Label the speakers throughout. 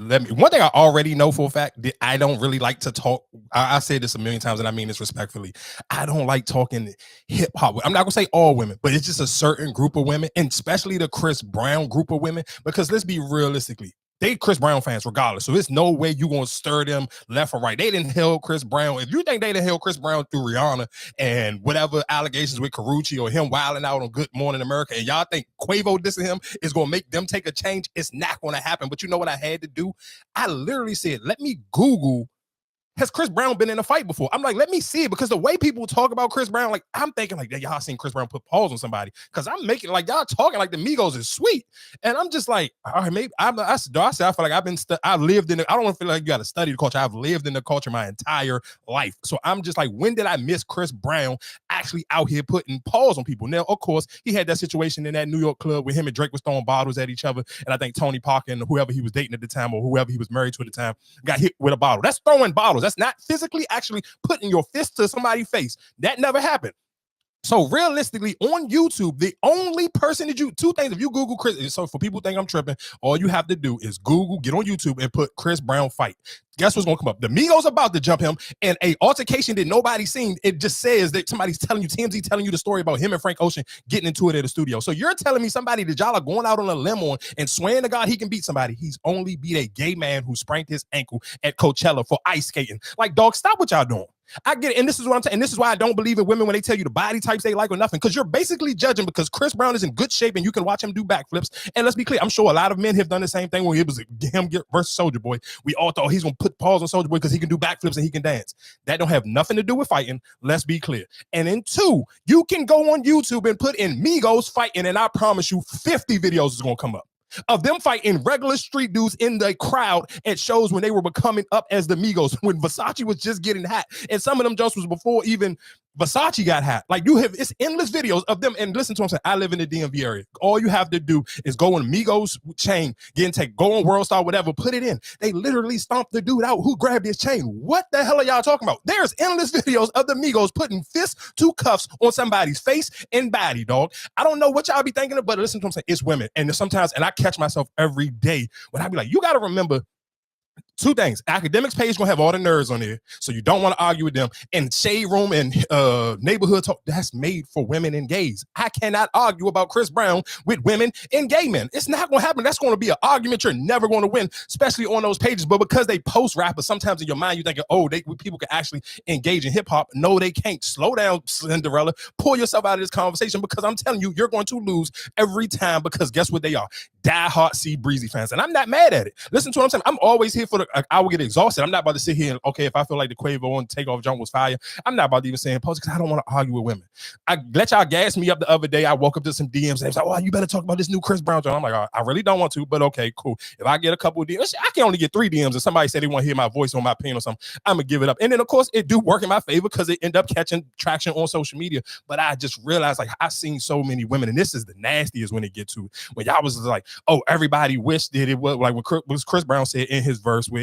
Speaker 1: one thing I already know for a fact that I don't really like to talk. I said this a million times and I mean this respectfully. I don't like talking hip hop. I'm not gonna say all women, but it's just a certain group of women, and especially the Chris Brown group of women, because let's be realistically, they Chris Brown fans regardless. So there's no way you gonna stir them left or right. They didn't hail Chris Brown. If you think they didn't hail Chris Brown through Rihanna and whatever allegations with Carucci or him wilding out on Good Morning America, and y'all think Quavo dissing him is gonna make them take a change, it's not gonna happen. But you know what I had to do? I literally said, let me Google, has Chris Brown been in a fight before? I'm like, let me see it, because the way people talk about Chris Brown, like I'm thinking like, y'all seen Chris Brown put paws on somebody, because I'm making like y'all talking like the Migos is sweet, and I'm just like, all right, maybe I feel like I've lived in it. I don't feel like you got to study the culture. I've lived in the culture my entire life, so I'm just like, when did I miss Chris Brown actually out here putting paws on people? Now, of course, he had that situation in that New York club where him and Drake was throwing bottles at each other, and I think Tony Parker and whoever he was dating at the time or whoever he was married to at the time got hit with a bottle. That's throwing bottles. That's not physically actually putting your fist to somebody's face. That never happened. So realistically, on YouTube, the only person that two things, if you Google Chris, so for people who think I'm tripping, all you have to do is Google, get on YouTube and put Chris Brown fight. Guess what's gonna come up? The Migos about to jump him, and a altercation that nobody seen. It just says that somebody's telling you, TMZ telling you the story about him and Frank Ocean getting into it at the studio. So you're telling me somebody that y'all are going out on a limb on and swearing to God he can beat somebody. He's only beat a gay man who sprained his ankle at Coachella for ice skating. Like, dog, stop what y'all doing. I get it, and this is what I'm saying, and this is why I don't believe in women when they tell you the body types they like or nothing, because you're basically judging because Chris Brown is in good shape and you can watch him do backflips. And let's be clear, I'm sure a lot of men have done the same thing when it was him versus Soulja Boy. We all thought he's gonna put paws on Soulja Boy because he can do backflips and he can dance. That don't have nothing to do with fighting. Let's be clear. And then two, you can go on YouTube and put in Migos fighting, and I promise you 50 videos is gonna come up of them fighting regular street dudes in the crowd at shows when they were becoming up as the Migos, when Versace was just getting hot. And some of them just was before even Versace got hot. Like, it's endless videos of them. And listen to what I'm saying, I live in the DMV area. All you have to do is go on Migos chain, go on World Star, whatever, put it in. They literally stomped the dude out who grabbed his chain. What the hell are y'all talking about? There's endless videos of the Migos putting fists to cuffs on somebody's face and body, dog. I don't know what y'all be thinking of, but listen to what I'm saying, it's women. And sometimes, and I catch myself every day when I be like, you got to remember two things. Academics page gonna have all the nerds on there, so you don't want to argue with them. And shade room and neighborhood talk, that's made for women and gays. I cannot argue about Chris Brown with women and gay men. It's not gonna happen. That's gonna be an argument you're never gonna win, especially on those pages. But because they post rappers, sometimes in your mind you're thinking, oh, people can actually engage in hip hop. No, they can't. Slow down, Cinderella. Pull yourself out of this conversation, because I'm telling you, you're going to lose every time, because guess what they are? Die-hard C Breezy fans. And I'm not mad at it. Listen to what I'm saying. I'm always here for I will get exhausted. I'm not about to sit here and, okay, if I feel like the Quavo and Takeoff jump was fire, I'm not about to even say post, because I don't want to argue with women. I let y'all gas me up the other day. I woke up to some DMs and they was like, oh, you better talk about this new Chris Brown jump. I'm like, I really don't want to, but okay, cool. If I get a couple of DMs, I can only get 3 DMs. If somebody said they want to hear my voice on my pen or something, I'm going to give it up. And then, of course, it do work in my favor because it end up catching traction on social media. But I just realized, like, I've seen so many women, and this is the nastiest when it get to when y'all was like, oh, everybody wished that it was like what Chris Brown said in his verse where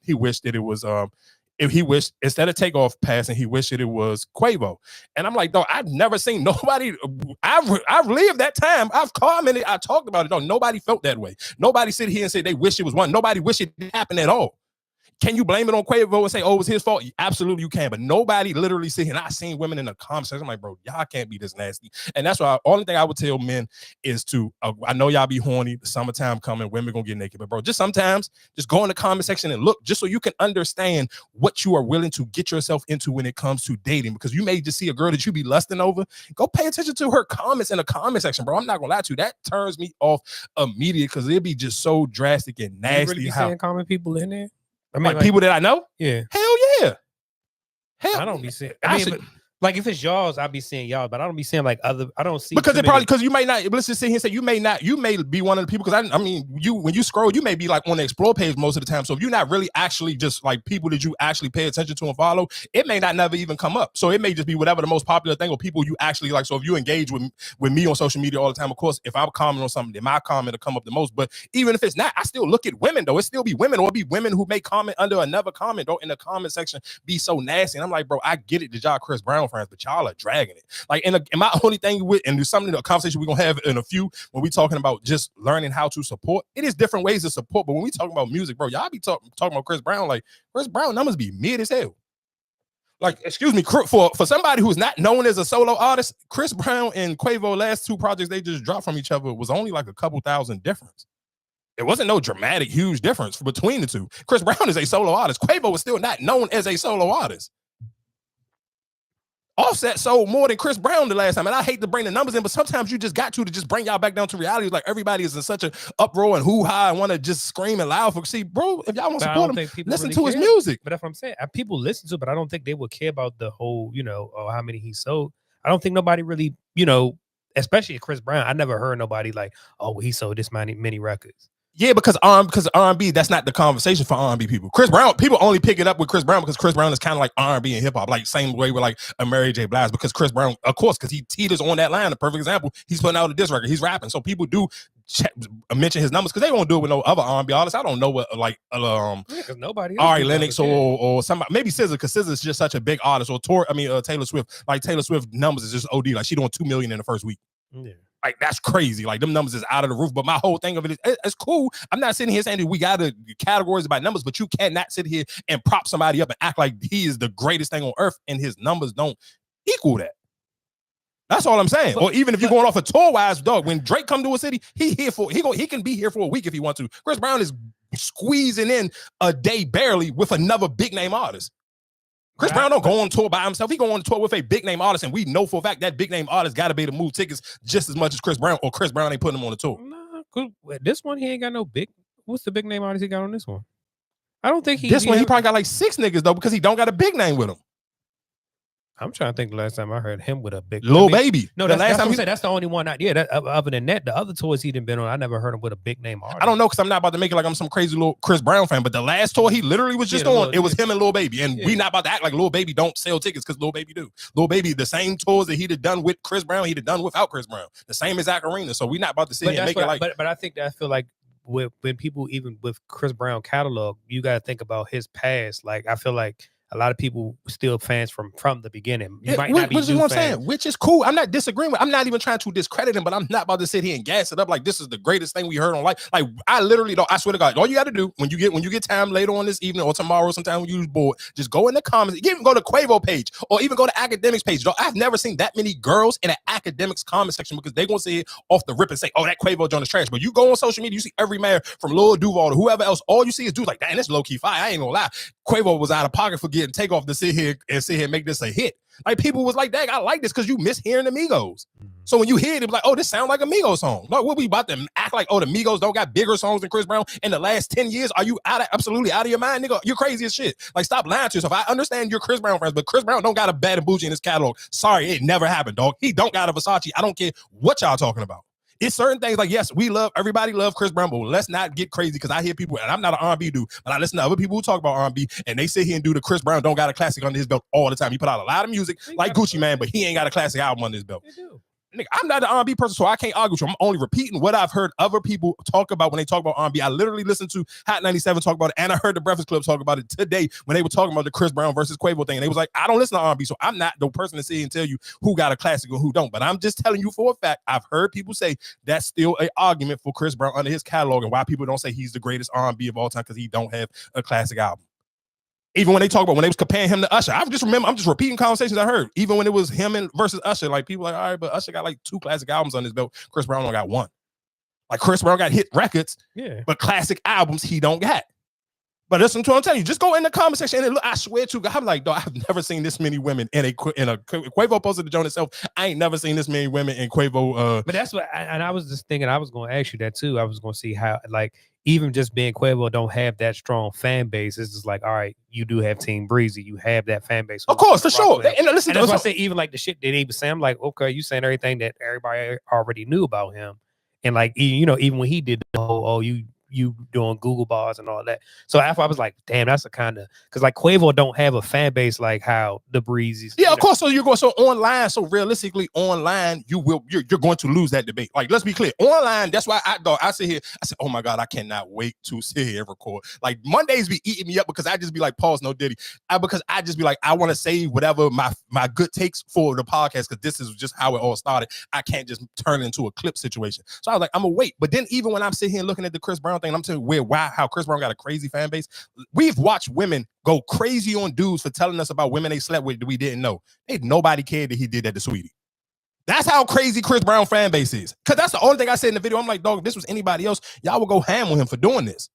Speaker 1: he wished that it was if he wished, instead of Takeoff passing, he wished that it was Quavo. And I'm like, dog, I've never seen nobody. I've lived that time. I've commented. I talked about it. Dog, nobody felt that way. Nobody sit here and say they wish it was one. Nobody wish it didn't happen at all. Can you blame it on Quavo and say, oh, it was his fault? Absolutely, you can. But nobody literally sit here. And I seen women in the comments. I'm like, bro, y'all can't be this nasty. And that's why only thing I would tell men is to, I know y'all be horny. The summertime coming, women gonna get naked. But bro, just sometimes, just go in the comment section and look, just so you can understand what you are willing to get yourself into when it comes to dating. Because you may just see a girl that you be lusting over. Go pay attention to her comments in the comment section, bro. I'm not gonna lie to you. That turns me off immediately, because it'd be just so drastic and nasty.
Speaker 2: You really be seeing common people in there?
Speaker 1: I mean, like people that I know?
Speaker 2: Yeah.
Speaker 1: Hell yeah.
Speaker 2: I don't be seeing. But, like, if it's y'all's, I be seeing y'all, but I don't be seeing like other. I don't see,
Speaker 1: because it probably, because you may not. Let's just sit here and say you may be one of the people, because I mean, when you scroll, you may be like on the explore page most of the time. So if you're not really actually just like people that you actually pay attention to and follow, it may not never even come up. So it may just be whatever the most popular thing or people you actually like. So if you engage with me on social media all the time, of course, if I'm commenting on something, then my comment will come up the most. But even if it's not, I still look at women though. It still be women, or be women who may comment under another comment, though, in the comment section be so nasty. And I'm like, bro, I get it that y'all Chris Brown girlfriends, but y'all are dragging it. Like, and my only thing with, and there's something, a conversation we're gonna have in a few when we talking about just learning how to support. It is different ways to support, but when we talking about music, bro, y'all be talking about Chris Brown, like Chris Brown numbers be mid as hell. Like, excuse me, for somebody who's not known as a solo artist, Chris Brown and Quavo last 2 projects they just dropped from each other was only like a couple thousand difference. It wasn't no dramatic, huge difference between the two. Chris Brown is a solo artist. Quavo was still not known as a solo artist. Offset sold more than Chris Brown the last time. And I hate to bring the numbers in, but sometimes you just got to just bring y'all back down to reality. Like, everybody is in such an uproar and hoo-ha and want to just scream and loud for. See, bro, if y'all want to support him, listen to his music.
Speaker 2: But that's what I'm saying. People listen to it, but I don't think they would care about the whole, how many he sold. I don't think nobody really, especially Chris Brown. I never heard nobody like, oh, well, he sold this many records.
Speaker 1: Yeah, because R&B, that's not the conversation for R&B people. Chris Brown, people only pick it up with Chris Brown because Chris Brown is kind of like R&B and hip hop, like same way with like a Mary J. Blige. Because Chris Brown, of course, because he teeters on that line. A perfect example, he's putting out a diss record, he's rapping, so people do mention his numbers because they won't do it with no other R&B artists. I don't know what
Speaker 2: because nobody
Speaker 1: Ari Lennox or somebody, maybe SZA, because SZA is just such a big artist, or Taylor Swift. Like, Taylor Swift numbers is just OD. Like, she doing 2 million in the first week.
Speaker 2: Yeah.
Speaker 1: Like, that's crazy. Like, them numbers is out of the roof. But my whole thing of it is, it's cool. I'm not sitting here saying that we got to categorize by numbers, but you cannot sit here and prop somebody up and act like he is the greatest thing on earth and his numbers don't equal that. That's all I'm saying. Or even if you're going off a tour wise, dog, when Drake come to a city, he can be here for a week if he wants to. Chris Brown is squeezing in a day barely with another big name artist. Chris Brown don't go on tour by himself. He go on tour with a big name artist, and we know for a fact that big name artist got to be able to move tickets just as much as Chris Brown, or Chris Brown ain't putting him on the tour.
Speaker 2: Nah, this one he ain't got no big. What's the big name artist he got on this one? I don't think he
Speaker 1: probably got like 6 niggas though, because he don't got a big name with him.
Speaker 2: I'm trying to think the last time I heard him with a big
Speaker 1: Lil Baby.
Speaker 2: No, that's the only one. Other than that, the other tours he done been on, I never heard him with a big name artist.
Speaker 1: I don't know, because I'm not about to make it like I'm some crazy little Chris Brown fan, but the last tour he literally was just on, it was him and Lil Baby, and we not about to act like Lil Baby don't sell tickets, because Lil Baby do. Lil Baby, the same tours that he'd have done with Chris Brown, he'd have done without Chris Brown. The same exact arena, so we not about to sit here and make it like.
Speaker 2: But I think that I feel like when people, even with Chris Brown catalog, you got to think about his past. Like, I feel like a lot of people still fans from the beginning. You might not be new fans. I'm saying,
Speaker 1: which is cool. I'm not disagreeing with. I'm not even trying to discredit him, but I'm not about to sit here and gas it up like this is the greatest thing we heard on life. Like, I literally don't. I swear to God, all you got to do when you get time later on this evening or tomorrow, sometime when you're bored, just go in the comments. Even go to Quavo page or even go to Academics page. I've never seen that many girls in an Academics comment section, because they gonna say it off the rip and say, "Oh, that Quavo joint is trash." But you go on social media, you see every man from Lil Duval to whoever else. All you see is dudes like, "Damn, that's low key fire." I ain't gonna lie. Quavo was out of pocket for getting Takeoff to sit here and make this a hit. Like, people was like, "Dang, I like this," because you miss hearing the Migos. So when you hear it, it's like, "Oh, this sounds like a Migos song." No, what we about to act like? Oh, the Migos don't got bigger songs than Chris Brown in the last 10 years? Are you absolutely out of your mind, nigga? You're crazy as shit. Like, stop lying to yourself. I understand you're Chris Brown fans, but Chris Brown don't got a Bad and Bougie in his catalog. Sorry, it never happened, dog. He don't got a Versace. I don't care what y'all talking about. It's certain things like, yes, everybody love Chris Brown, but let's not get crazy, because I hear people, and I'm not an R&B dude, but I listen to other people who talk about R&B, and they sit here and do the Chris Brown don't got a classic under his belt all the time. He put out a lot of music like Gucci Mane, but he ain't got a classic album under his belt. Nigga, I'm not an R&B person, so I can't argue with you. I'm only repeating what I've heard other people talk about when they talk about R&B. I literally listened to Hot 97 talk about it, and I heard the Breakfast Club talk about it today when they were talking about the Chris Brown versus Quavo thing. And they was like, I don't listen to R&B, so I'm not the person to sit and tell you who got a classic or who don't. But I'm just telling you for a fact, I've heard people say that's still an argument for Chris Brown under his catalog, and why people don't say he's the greatest R&B of all time, because he don't have a classic album. Even when they talk about when they was comparing him to Usher, I'm just repeating conversations I heard. Even when it was him and versus Usher, like, people like, all right, but Usher got like 2 classic albums on his belt. Chris Brown only got 1. Like, Chris Brown got hit records, but classic albums he don't got. But listen to what I'm telling you. Just go in the comment section and look. I swear to God, I'm like, dog, I've never seen this many women in a Quavo posted the joint itself. I ain't never seen this many women in Quavo.
Speaker 2: But that's what, and I was just thinking, I was going to ask you that too. I was going to see how, like, even just being Quavo don't have that strong fan base. It's just like, all right, you do have Team Breezy. You have that fan base.
Speaker 1: Of course, for sure.
Speaker 2: And listen, that's why I say, even like the shit that he was saying, I'm like, okay, you saying everything that everybody already knew about him. And like, even when he did the whole, you doing Google bars and all that. So after I was like, damn, that's a kind of because like Quavo don't have a fan base like how the Breezes.
Speaker 1: Yeah, of course. So you're going so online. So realistically, online, you're going to lose that debate. Like, let's be clear. Online, that's why I sit here. I said, oh my God, I cannot wait to sit here and record. Like Mondays be eating me up because I just be like, pause, no Diddy. Because I just be like, I want to save whatever my good takes for the podcast because this is just how it all started. I can't just turn it into a clip situation. So I was like, I'm gonna wait. But then even when I'm sitting here looking at the Chris Brown thing, I'm telling you how Chris Brown got a crazy fan base. We've watched women go crazy on dudes for telling us about women they slept with that we didn't know. Nobody cared that he did that to Sweetie. That's how crazy Chris Brown fan base is. Because that's the only thing I said in the video. I'm like, dog, if this was anybody else, y'all would go ham with him for doing this.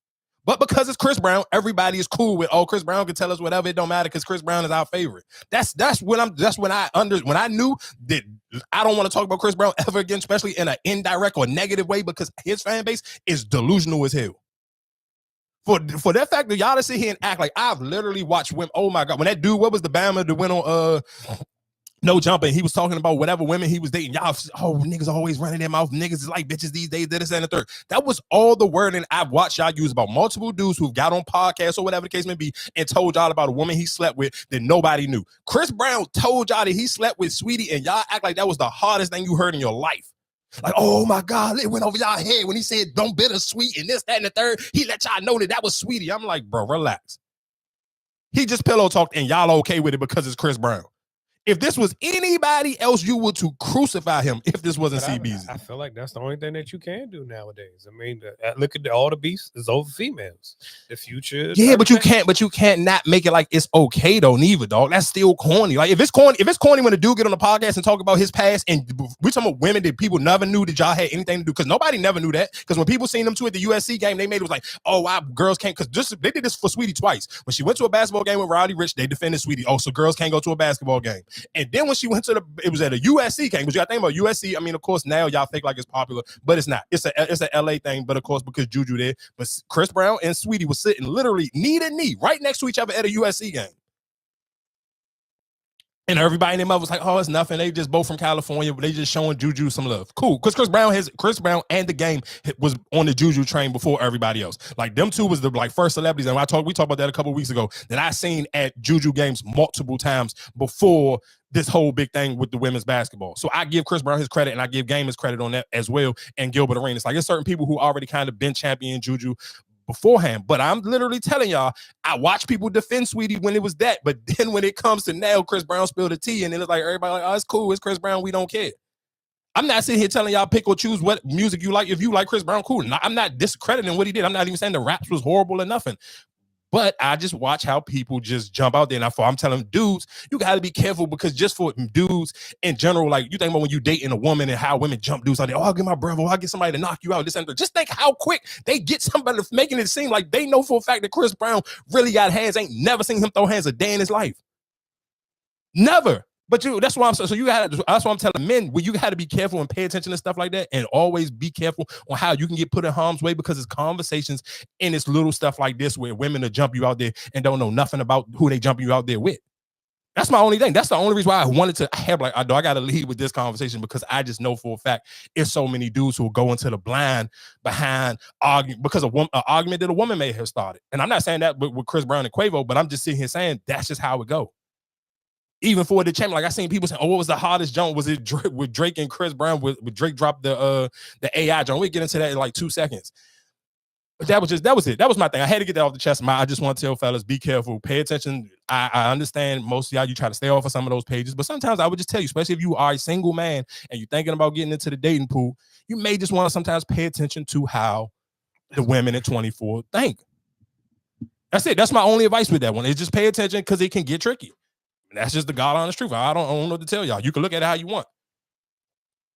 Speaker 1: But because it's Chris Brown, everybody is cool with, oh, Chris Brown can tell us whatever, it don't matter because Chris Brown is our favorite. When I knew that I don't want to talk about Chris Brown ever again, especially in an indirect or negative way, because his fan base is delusional as hell. For that fact that y'all to sit here and act like I've literally watched women. Oh my God, when that dude, what was the Bama that went on No Jumping, he was talking about whatever women he was dating. Y'all, oh, niggas always running their mouth. Niggas is like bitches these days, this and the third. That was all the wording I've watched y'all use about multiple dudes who've got on podcasts or whatever the case may be and told y'all about a woman he slept with that nobody knew. Chris Brown told y'all that he slept with Sweetie and y'all act like that was the hardest thing you heard in your life. Like, oh my God, it went over y'all head when he said don't bittersweet and this, that, and the third. He let y'all know that was Sweetie. I'm like, bro, relax. He just pillow talked and y'all okay with it because it's Chris Brown. If this was anybody else, you would to crucify him if this wasn't CBZ.
Speaker 2: I feel like that's the only thing that you can do nowadays. I mean, look at all the beasts is over females. The future.
Speaker 1: Yeah, but you can't not make it like it's okay though, neither, dog. That's still corny. Like if it's corny when a dude get on the podcast and talk about his past, and we're talking about women that people never knew that y'all had anything to do, because nobody never knew that. Because when people seen them two at the USC game, they made it was like, oh, wow, girls can't, because they did this for Sweetie twice. When she went to a basketball game with Roddy Ricch, they defended Sweetie. Oh, so girls can't go to a basketball game. And then when she went to it was at a USC game. But you got to think about USC. I mean, of course, now y'all think like it's popular, but it's not. It's a LA thing, but of course, because Juju there. But Chris Brown and Sweetie was sitting literally knee to knee right next to each other at a USC game. And everybody in their mouth was like, oh, it's nothing. They just both from California, but they just showing Juju some love. Cool. Because Chris Brown and the game was on the Juju train before everybody else. Like them two was the first celebrities. And we talked about that a couple of weeks ago that I seen at Juju games multiple times before this whole big thing with the women's basketball. So I give Chris Brown his credit and I give Game his credit on that as well. And Gilbert Arenas. Like there's certain people who already kind of been champion Juju beforehand, but I'm literally telling y'all, I watch people defend Sweetie when it was that, but then when it comes to now, Chris Brown spilled the tea, and then it's like everybody like, oh, it's cool, it's Chris Brown, we don't care. I'm not sitting here telling y'all pick or choose what music you like. If you like Chris Brown, cool. I'm not discrediting what he did. I'm not even saying the raps was horrible or nothing. But I just watch how people just jump out there. And I'm telling them, dudes, you got to be careful, because just for dudes in general, like you think about when you dating a woman and how women jump dudes out there, oh, I'll get my brother, I'll get somebody to knock you out. This and that. Just think how quick they get somebody, making it seem like they know for a fact that Chris Brown really got hands. Ain't never seen him throw hands a day in his life. Never. But that's why I'm saying. So that's why I'm telling men, you got to be careful and pay attention to stuff like that, and always be careful on how you can get put in harm's way, because it's conversations and it's little stuff like this where women will jump you out there and don't know nothing about who they jump you out there with. That's my only thing. That's the only reason why I wanted to have I got to lead with this conversation, because I just know for a fact it's so many dudes who will go into the blind behind arguing because of an argument that a woman may have started. And I'm not saying that with Chris Brown and Quavo, but I'm just sitting here saying that's just how it go. Even for the champion, like I seen people saying, "Oh, what was the hardest jump? Was it with Drake and Chris Brown? With Drake dropped the AI jump?" We get into that in like 2 seconds. But that was it. That was my thing. I had to get that off the chest. I just want to tell fellas, be careful, pay attention. I understand most of y'all, you try to stay off of some of those pages, but sometimes I would just tell you, especially if you are a single man and you're thinking about getting into the dating pool, you may just want to sometimes pay attention to how the women at 24 think. That's it. That's my only advice with that one. Is just pay attention, because it can get tricky. That's just the God honest truth. I don't know what to tell y'all. You can look at it how you want.